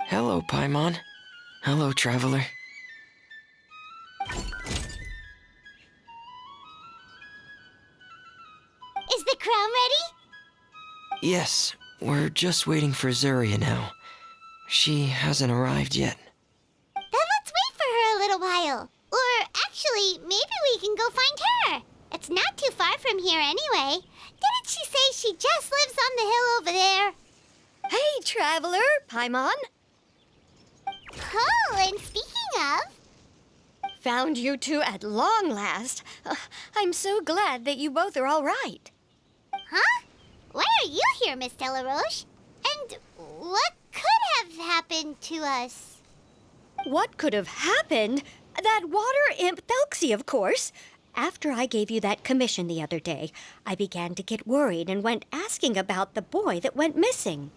Hello, Paimon. Hello, traveler. Is the crown ready? Yes, we're just waiting for Zuria now. She hasn't arrived yet. Then let's wait for her a little while. Or actually, maybe we can go find her. It's not too far from here anyway. Didn't she say she just lives on the hill over there? Hey, traveler, Paimon. Oh, and speaking of... Found you two at long last. I'm so glad that you both are all right. Huh? Why are you here, Miss Delaroche? And what could have happened to us? What could have happened? That water imp thexie, of course. After I gave you that commission the other day, I began to get worried and went asking about the boy that went missing.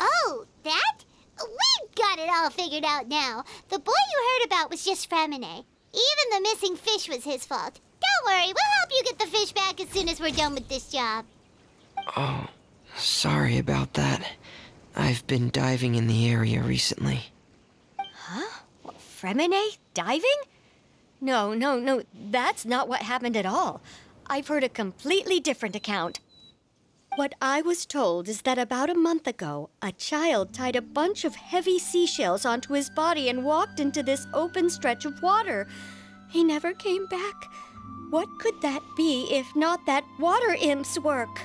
Oh, that? We've got it all figured out now. The boy you heard about was just Fremine. Even the missing fish was his fault. Don't worry, we'll help you get the fish back as soon as we're done with this job. Oh, sorry about that. I've been diving in the area recently. Huh? What, Fremine? Diving? No, that's not what happened at all. I've heard a completely different account. What I was told is that about a month ago, a child tied a bunch of heavy seashells onto his body and walked into this open stretch of water. He never came back. What could that be if not that water imp's work?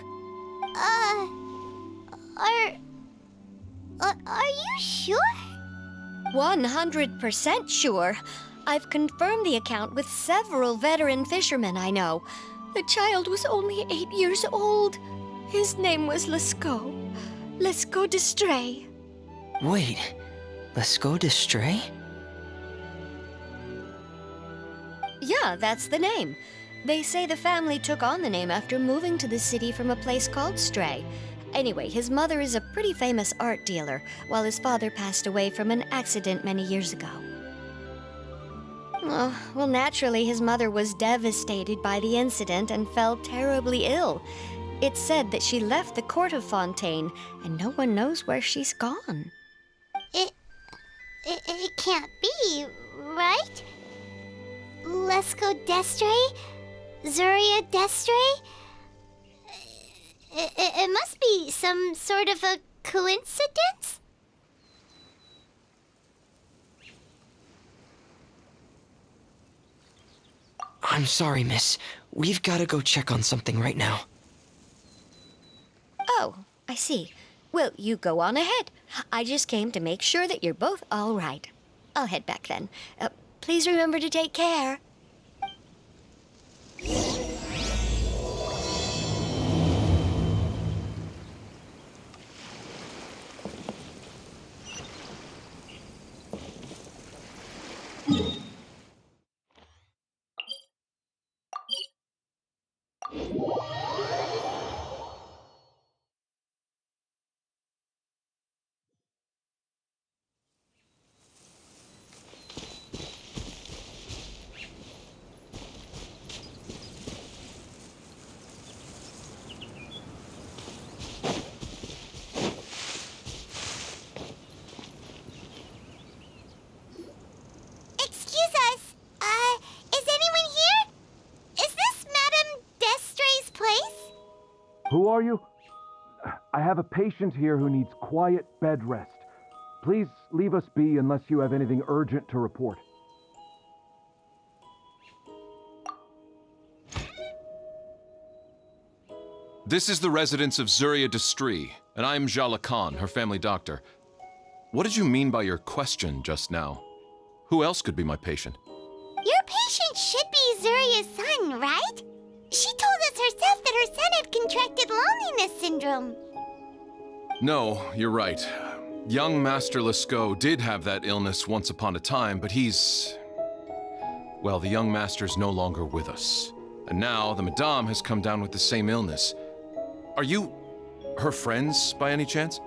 Are you sure? 100% sure. I've confirmed the account with several veteran fishermen I know. The child was only 8 years old. His name was Lescaut d'Estray. Wait, Lescaut d'Estray? Yeah, that's the name. They say the family took on the name after moving to the city from a place called Stray. Anyway, his mother is a pretty famous art dealer, while his father passed away from an accident many years ago. Oh, well, naturally, his mother was devastated by the incident and fell terribly ill. It's said that she left the court of Fontaine, and no one knows where she's gone. It can't be, right? Lescaut d'Estray? Zuria d'Estray? It must be some sort of a coincidence? I'm sorry, miss. We've got to go check on something right now. Oh, I see. Well, you go on ahead. I just came to make sure that you're both all right. I'll head back then. Please remember to take care. Excuse us. Is anyone here? Is this Madame d'Estray's place? Who are you? I have a patient here who needs quiet bed rest. Please leave us be unless you have anything urgent to report. This is the residence of Zuria Destri, and I am Jala Khan, her family doctor. What did you mean by your question just now? Who else could be my patient? Your patient should be Zuria's son, right? She told us herself that her son had contracted loneliness syndrome. No, you're right. Young Master Lescaut did have that illness once upon a time, but well, the young master's no longer with us. And now the Madame has come down with the same illness. Are you her friends by any chance?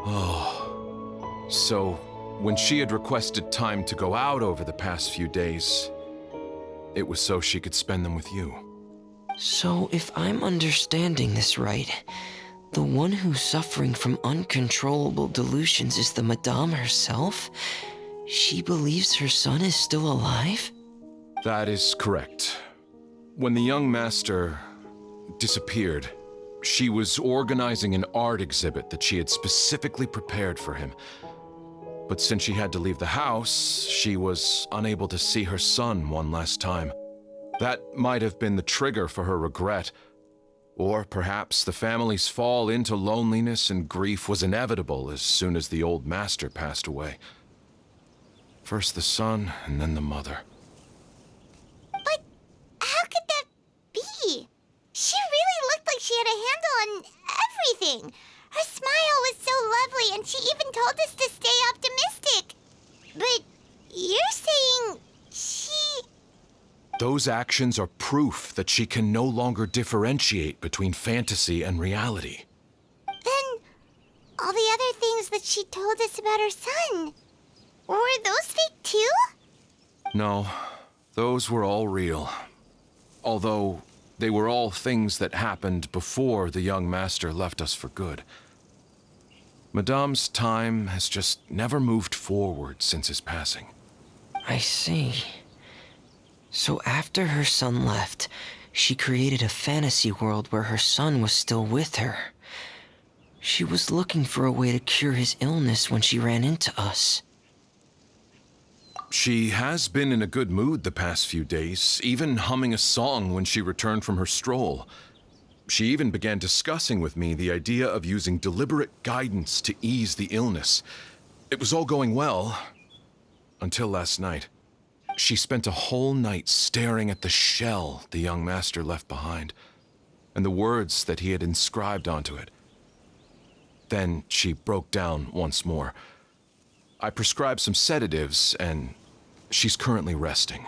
Oh, so when she had requested time to go out over the past few days, it was so she could spend them with you. So, if I'm understanding this right, the one who's suffering from uncontrollable delusions is the Madame herself? She believes her son is still alive? That is correct. When the young master disappeared, she was organizing an art exhibit that she had specifically prepared for him. But since she had to leave the house, she was unable to see her son one last time. That might have been the trigger for her regret. Or perhaps the family's fall into loneliness and grief was inevitable as soon as the old master passed away. First the son, and then the mother. But how could that be? She really looked like she had a handle on everything. Her smile was so lovely, and she even told us to stay optimistic. But you're saying she... Those actions are proof that she can no longer differentiate between fantasy and reality. Then all the other things that she told us about her son, were those fake too? No, those were all real. Although they were all things that happened before the young master left us for good. Madame's time has just never moved forward since his passing. I see. So after her son left, she created a fantasy world where her son was still with her. She was looking for a way to cure his illness when she ran into us. She has been in a good mood the past few days, even humming a song when she returned from her stroll. She even began discussing with me the idea of using deliberate guidance to ease the illness. It was all going well, until last night. She spent a whole night staring at the shell the young master left behind, and the words that he had inscribed onto it. Then she broke down once more. I prescribed some sedatives, and she's currently resting.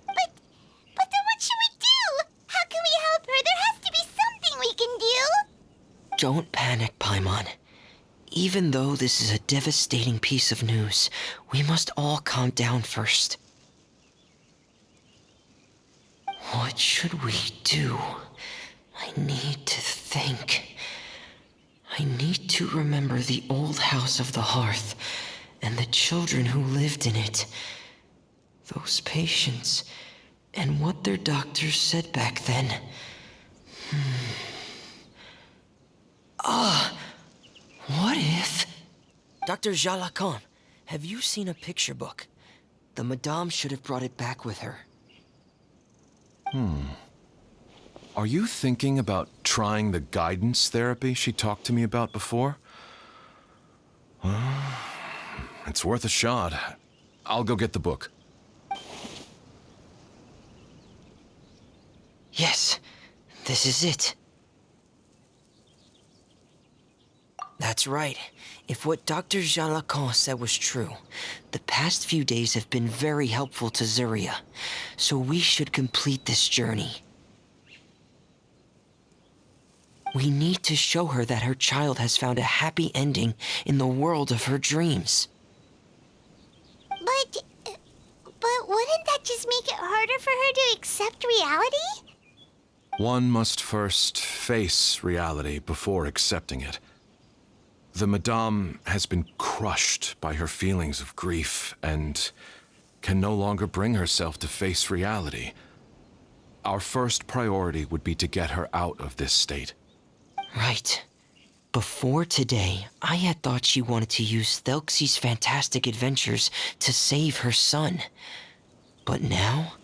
But then what should we do? How can we help her? There has to be something we can do. Don't panic, Paimon. Even though this is a devastating piece of news, we must all calm down first. What should we do? I need to think. I need to remember the old house of the hearth and the children who lived in it. Those patients and what their doctors said back then. What if... Dr. Jalacan, have you seen a picture book? The Madame should have brought it back with her. Are you thinking about trying the guidance therapy she talked to me about before? It's worth a shot. I'll go get the book. Yes, this is it. That's right. If what Dr. Jalacan said was true, the past few days have been very helpful to Zuria, so we should complete this journey. We need to show her that her child has found a happy ending in the world of her dreams. But wouldn't that just make it harder for her to accept reality? One must first face reality before accepting it. The Madame has been crushed by her feelings of grief and can no longer bring herself to face reality. Our first priority would be to get her out of this state. Right. Before today, I had thought she wanted to use thexie's fantastic adventures to save her son. But now,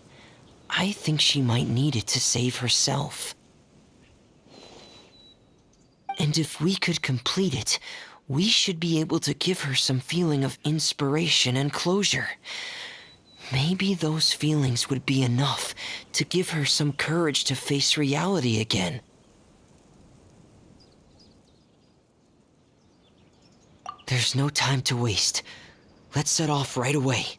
I think she might need it to save herself. And if we could complete it, we should be able to give her some feeling of inspiration and closure. Maybe those feelings would be enough to give her some courage to face reality again. There's no time to waste. Let's set off right away.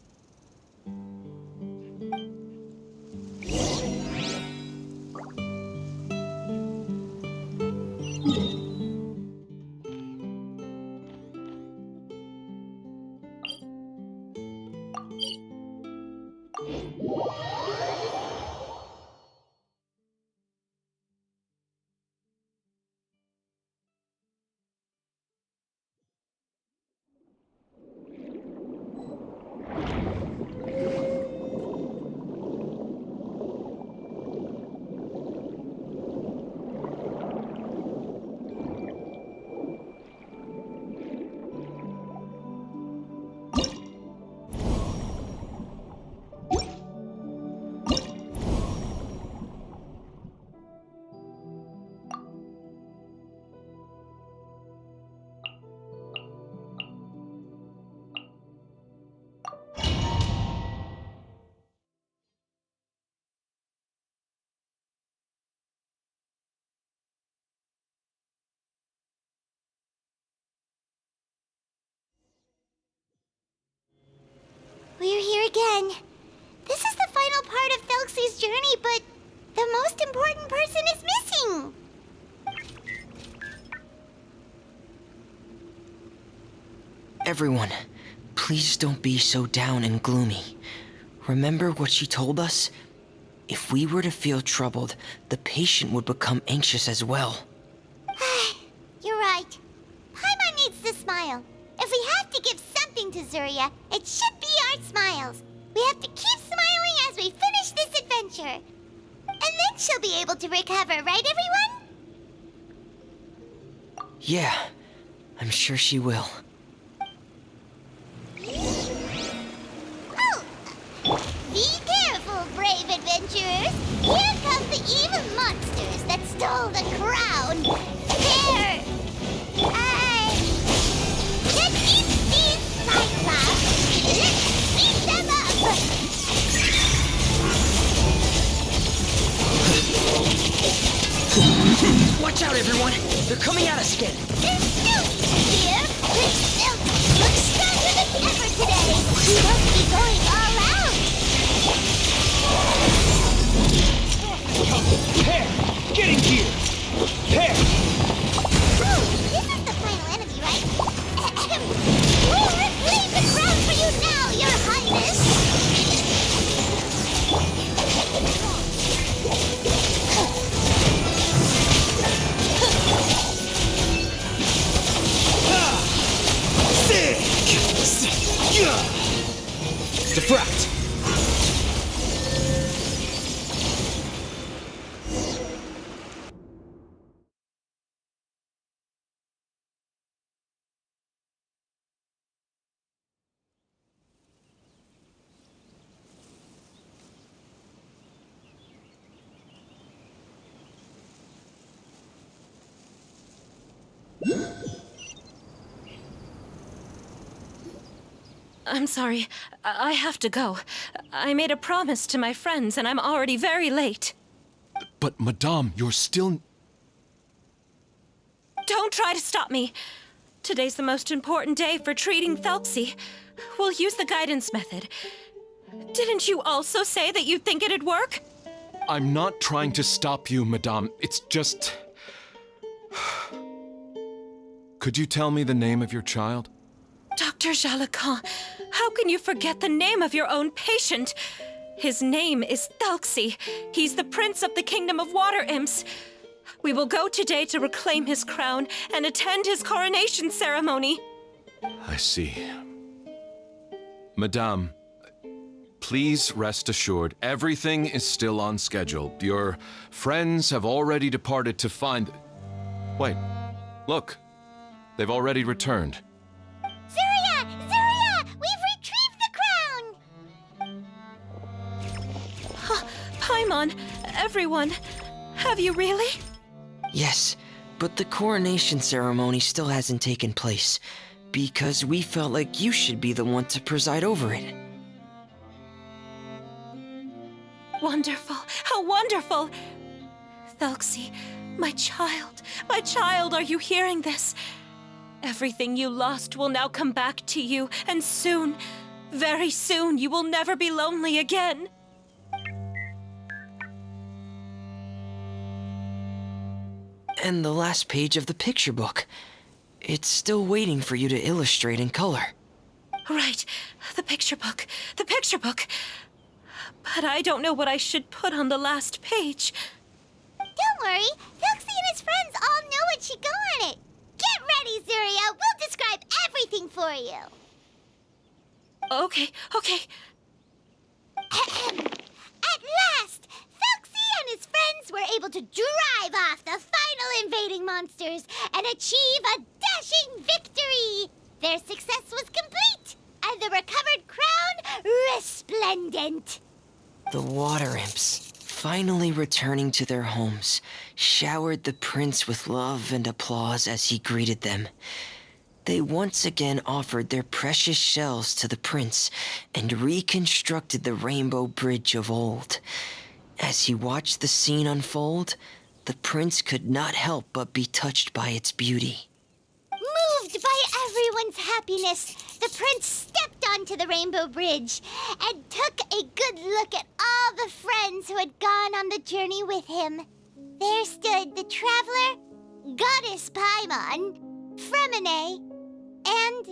We're here again. This is the final part of Thexie's journey, but the most important person is missing. Everyone, please don't be so down and gloomy. Remember what she told us? If we were to feel troubled, the patient would become anxious as well. You're right. Paimon needs to smile. If we have to give something to Zuria, it should be our smiles. We have to keep smiling as we finish this adventure. And then she'll be able to recover, right, everyone? Yeah, I'm sure she will. Oh! Be careful, brave adventurers! Here come the evil monsters that stole the crown! There! Let's eat these Cyclops! Let's beat them up! Watch out, everyone! They're coming at us again! There's still here! Which still looks stronger than ever today! We must be going all out! Pear! Get in here! Pear! Oh, this is the final enemy, right? We'll reclaim the crown for you now, Your Highness! Defract! I'm sorry. I have to go. I made a promise to my friends, and I'm already very late. But, Madame, you're still... Don't try to stop me. Today's the most important day for treating thexie. We'll use the guidance method. Didn't you also say that you think it'd work? I'm not trying to stop you, Madame. It's just... Could you tell me the name of your child? Dr. Jalacan, how can you forget the name of your own patient? His name is thexie. He's the prince of the kingdom of water imps. We will go today to reclaim his crown and attend his coronation ceremony. I see. Madame, please rest assured, everything is still on schedule. Your friends have already departed to find... Wait, look. They've already returned. Zuria! Zuria! We've retrieved the crown! Paimon, everyone, have you really? Yes, but the coronation ceremony still hasn't taken place, because we felt like you should be the one to preside over it. Wonderful, how wonderful! Thexie, my child, are you hearing this? Everything you lost will now come back to you, and soon, very soon, you will never be lonely again. And the last page of the picture book. It's still waiting for you to illustrate in color. Right, the picture book. But I don't know what I should put on the last page. Don't worry, Thexie and his friends all know what should go on it. Get ready, Zuria. We'll describe everything for you. Okay. At last, Thexie and his friends were able to drive off the final invading monsters and achieve a dashing victory. Their success was complete, and the recovered crown resplendent. The water imps, finally returning to their homes, showered the prince with love and applause as he greeted them. They once again offered their precious shells to the prince and reconstructed the rainbow bridge of old. As he watched the scene unfold, the prince could not help but be touched by its beauty. Moved by everyone's happiness, the prince stepped onto the rainbow bridge and took a good look at all the friends who had gone on the journey with him. There stood the traveler, Goddess Paimon, Fremine, and...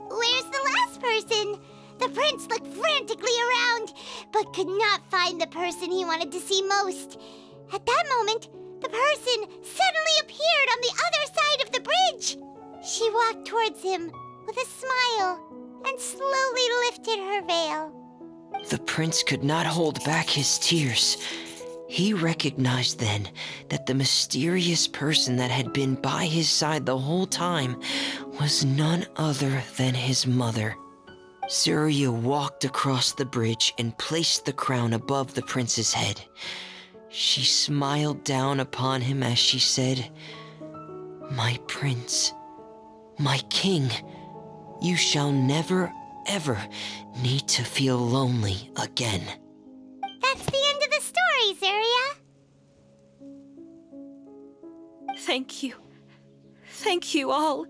Where's the last person? The prince looked frantically around, but could not find the person he wanted to see most. At that moment, the person suddenly appeared on the other side of the bridge. She walked towards him with a smile and slowly lifted her veil. The prince could not hold back his tears. He recognized then that the mysterious person that had been by his side the whole time was none other than his mother. Zuria walked across the bridge and placed the crown above the prince's head. She smiled down upon him as she said, "My prince, my king, you shall never, ever need to feel lonely again." That's the end of the story, Zuria. Thank you. Thank you all.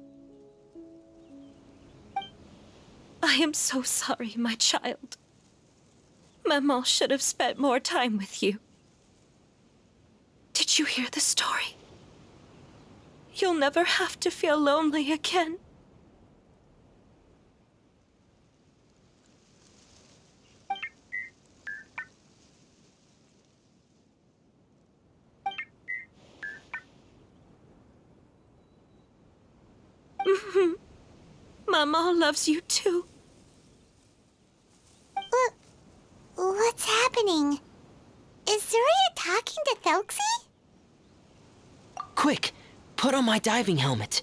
I am so sorry, my child. Maman should have spent more time with you. Did you hear the story? You'll never have to feel lonely again. Maman loves you too. What's happening? Is Zuria talking to Thexie? Quick, put on my diving helmet.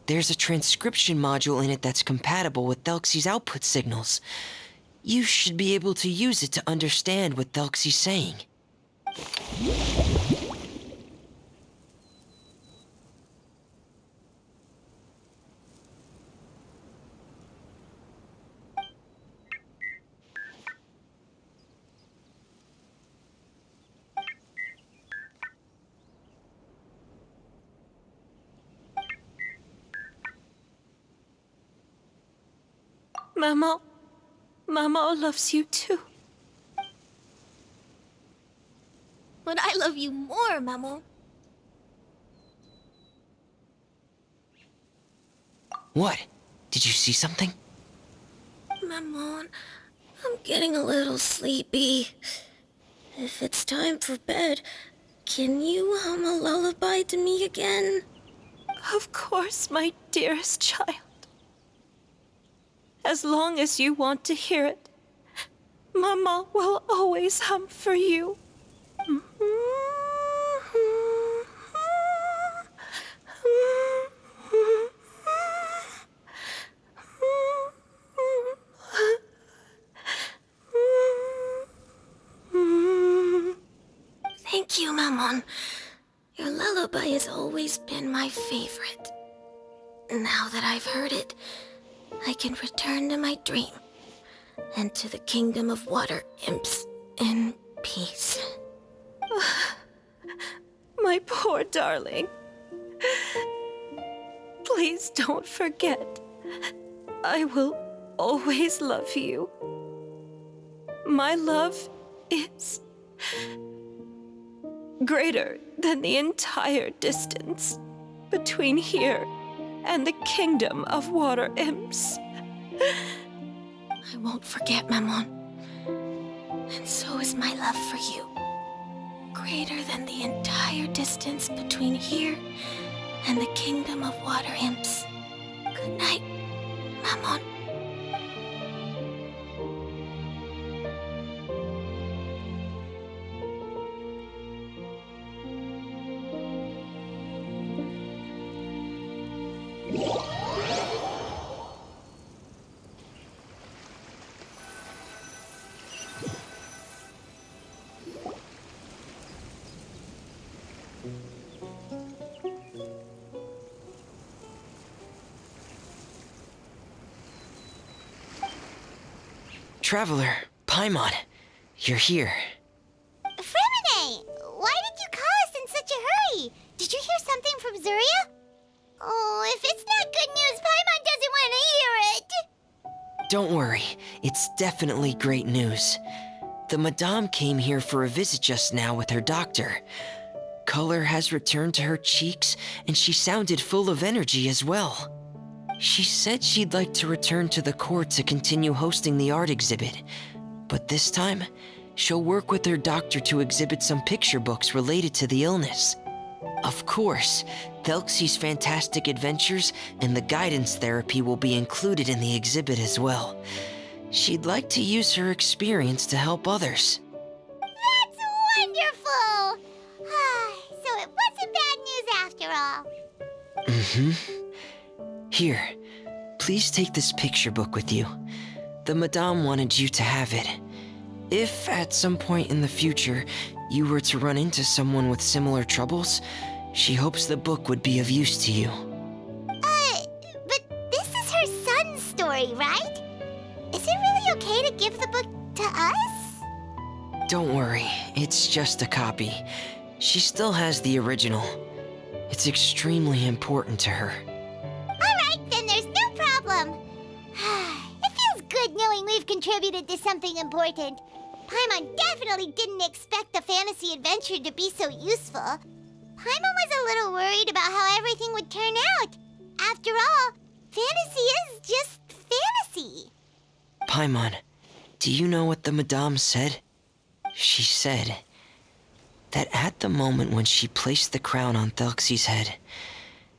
There's a transcription module in it that's compatible with Thexie's output signals. You should be able to use it to understand what Thexie's saying. Maman loves you too. But I love you more, Maman. What? Did you see something? Maman, I'm getting a little sleepy. If it's time for bed, can you hum a lullaby to me again? Of course, my dearest child. as long as you want to hear it. Mama will always hum for you. Thank you, Maman. Your lullaby has always been my favorite. Now that I've heard it, I can return to my dream and to the kingdom of water imps in peace. My poor darling. Please don't forget. I will always love you. My love is greater than the entire distance between here and the kingdom of water imps. I won't forget, Maman. And so is my love for you. Greater than the entire distance between here and the kingdom of water imps. Good night, Maman. Traveler, Paimon, you're here. Fremine! Why did you call us in such a hurry? Did you hear something from Zuria? Oh, if it's not good news, Paimon doesn't want to hear it! Don't worry, it's definitely great news. The Madame came here for a visit just now with her doctor. Color has returned to her cheeks, and she sounded full of energy as well. She said she'd like to return to the court to continue hosting the art exhibit. But this time, she'll work with her doctor to exhibit some picture books related to the illness. Of course, thexie's fantastic adventures and the guidance therapy will be included in the exhibit as well. She'd like to use her experience to help others. That's wonderful! So it wasn't bad news after all. Mm-hmm. Here, please take this picture book with you. The Madame wanted you to have it. If at some point in the future you were to run into someone with similar troubles, she hopes the book would be of use to you. But this is her son's story, right? Is it really okay to give the book to us? Don't worry, it's just a copy. She still has the original. It's extremely important to her. Alright, then there's no problem. It feels good knowing we've contributed to something important. Paimon definitely didn't expect the fantasy adventure to be so useful. Paimon was a little worried about how everything would turn out. After all, fantasy is just fantasy. Paimon, do you know what the Madame said? She said that at the moment when she placed the crown on thexie's head,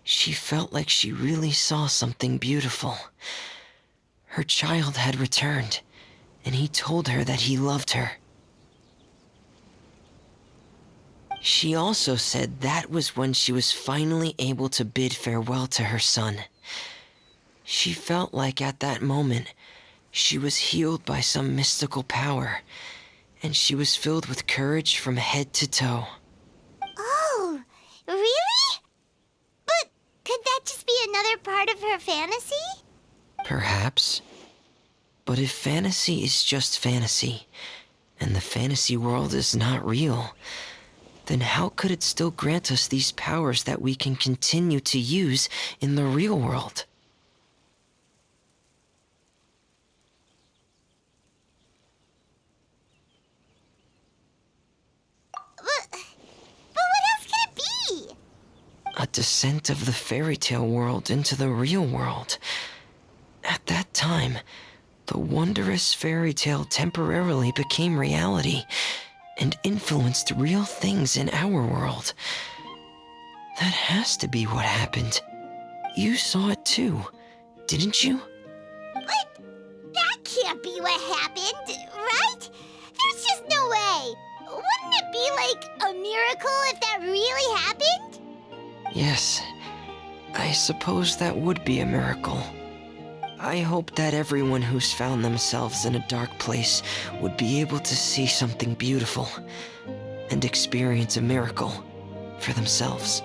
she felt like she really saw something beautiful. Her child had returned, and he told her that he loved her. She also said that was when she was finally able to bid farewell to her son. She felt like at that moment, she was healed by some mystical power, and she was filled with courage from head to toe. Oh, really? But could that just be another part of her fantasy? Perhaps. But if fantasy is just fantasy, and the fantasy world is not real, then how could it still grant us these powers that we can continue to use in the real world? But what else could it be? A descent of the fairy tale world into the real world. At that time, the wondrous fairy tale temporarily became reality and influenced real things in our world. That has to be what happened. You saw it too, didn't you? But can't be what happened, right? There's just no way. Wouldn't it be like a miracle if that really happened? Yes, I suppose that would be a miracle. I hope that everyone who's found themselves in a dark place would be able to see something beautiful and experience a miracle for themselves.